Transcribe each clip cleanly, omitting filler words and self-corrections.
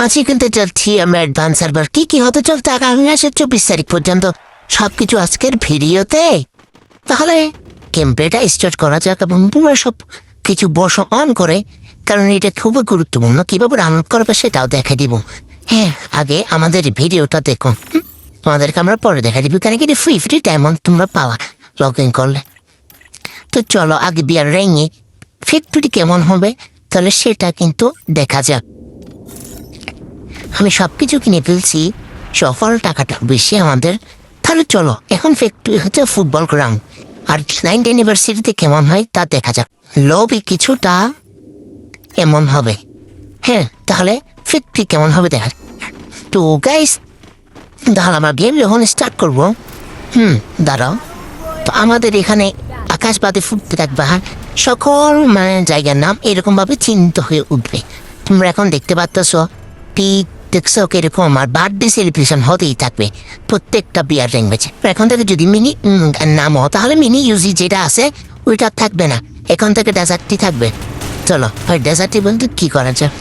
আজকে কিন্তু চলছি আমরা অ্যাডভান্স সার্ভার কি হতে চলতে আগামী মাসের 24 তারিখ পর্যন্ত সবকিছু আজকের ভিডিওতে। তাহলে ক্যাম্পেটা স্টার্ট করা যাক এবং তোমরা সব কিছু বসো অন করে, কারণ এটা খুবই গুরুত্বপূর্ণ। কিভাবে ডাউনলোড করবে সেটাও দেখে দিব। হ্যাঁ, আগে আমাদের ভিডিওটা দেখো, তোমাদেরকে আমরা পরে দেখা দিব, কারণ কি ফ্রি ডায়মন্ড তোমরা পাওয়া লগ ইন করলে। তো চলো আগে বিয়ার রেঙে ফ্যাক্টরি কেমন হবে তাহলে সেটা কিন্তু দেখা যাক। আমি সবকিছু কিনে ফেলছি, সফল টাকাটা বেশি আমাদের। তাহলে চলো এখন ফ্যাক্টরি হচ্ছে ফুটবল গ্রাউন্ড, আর 9th অ্যানিভার্সারিতে কেমন হয় তা দেখা যাক। লবি কিছুটা এমন হবে। হ্যাঁ, তাহলে ফ্যাক্টরি কেমন হবে দেখা। তো গাইস, তাহলে আমার গেম যখন স্টার্ট করবো, দাঁড়াও। তো আমাদের এখানে আকাশবাদে ফুটতে থাকবে, সকল জায়গার নাম এরকম ভাবে চিহ্নিত হয়ে উঠবে। তোমরা এখন দেখতে পাচ্ছ ঠিক দেখছো এরকম, আর বার্থডে সেলিব্রেশন হতেই থাকবে প্রত্যেকটা বিয়ার ল্যাঙ্গুয়েজে। এখন থেকে যদি মিনি নাম হয় তাহলে মিনি ইউজি যেটা আছে ওইটা থাকবে না, এখন থেকে ডেজার্টটি থাকবে। চলো ওই ডেজার্টটি বলতে কি করা যায়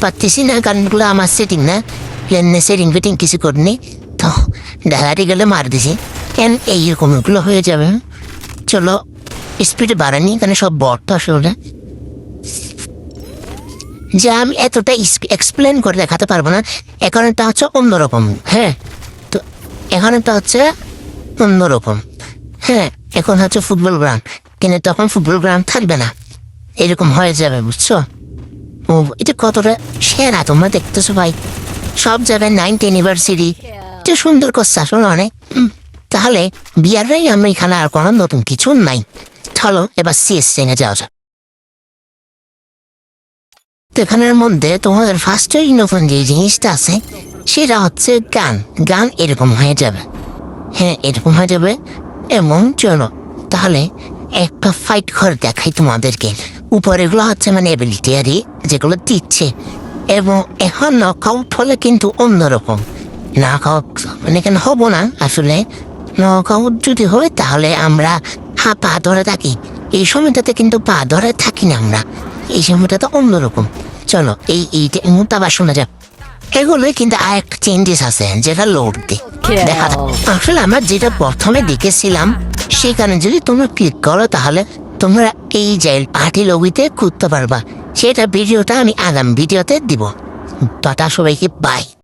পারতেছি না, কারণ এগুলো আমার সেটিং না, সেটিং ফিটিং কিছু করিনি। তো ডেজার্টে গেলে মার দিছি কেন এইরকম এগুলো হয়ে যাবে। চলো স্পিডে বাড়ানি, এখানে সব বট তো আসলে যে আমি এতটা এক্সপ্লেন করে দেখাতে পারবো না। এখন এটা হচ্ছে অন্যরকম। হ্যাঁ, তো এখন এটা হচ্ছে অন্যরকম। হ্যাঁ, এখন হচ্ছে ফুটবল গ্রাউন্ড, কিন্তু তখন ফুটবল গ্রাউন্ড থাকবে না, এরকম হয়ে যাবে, বুঝছো? ও এটা কতটা সেরা তোমরা দেখতেছো ভাই, সব জায়গায় 9th অ্যানিভার্সারি এটা সুন্দর করছে আসলে অনেক। তাহলে বিয়াররাই আমরা এখানে আর কোনো নতুন কিছু নাই। চলো এবার সিএসএনে যাওয়া যাক। তো এখানের মধ্যে তোমাদের ফার্স্ট নতুন যে জিনিসটা আছে সেটা হচ্ছে গান এরকম হয়ে যাবে। হ্যাঁ, এরকম হয়ে যাবে। এবং চলো তাহলে একটা ফাইট ঘর দেখাই তোমাদেরকে। উপরেগুলো হচ্ছে এবিলিটি আরই যেগুলো দিচ্ছে, এবং এখন নকআউট হলে কিন্তু অন্যরকম। নকআউট কেন হবো না আসলে, নকআউট যদি হয় তাহলে আমরা পা ধরে থাকি, এই সময়টাতে কিন্তু পা ধরে থাকি না আমরা, এই সময়টা তো অন্যরকম। চলো এইটা মুহূর্তে আবার শোনা যাক। এগুলোই কিন্তু আর একটা চেঞ্জেস আছে যেটা লোড দেখা আসলে আমরা যেটা প্রথমে দেখেছিলাম সেখানে যদি তোমরা ক্লিক করো তাহলে তোমরা এই যে পার্টি লবিতে করতে পারবা। সেটা ভিডিওটা আমি আগামী ভিডিওতে দিব। টাটা সবাইকে, বাই।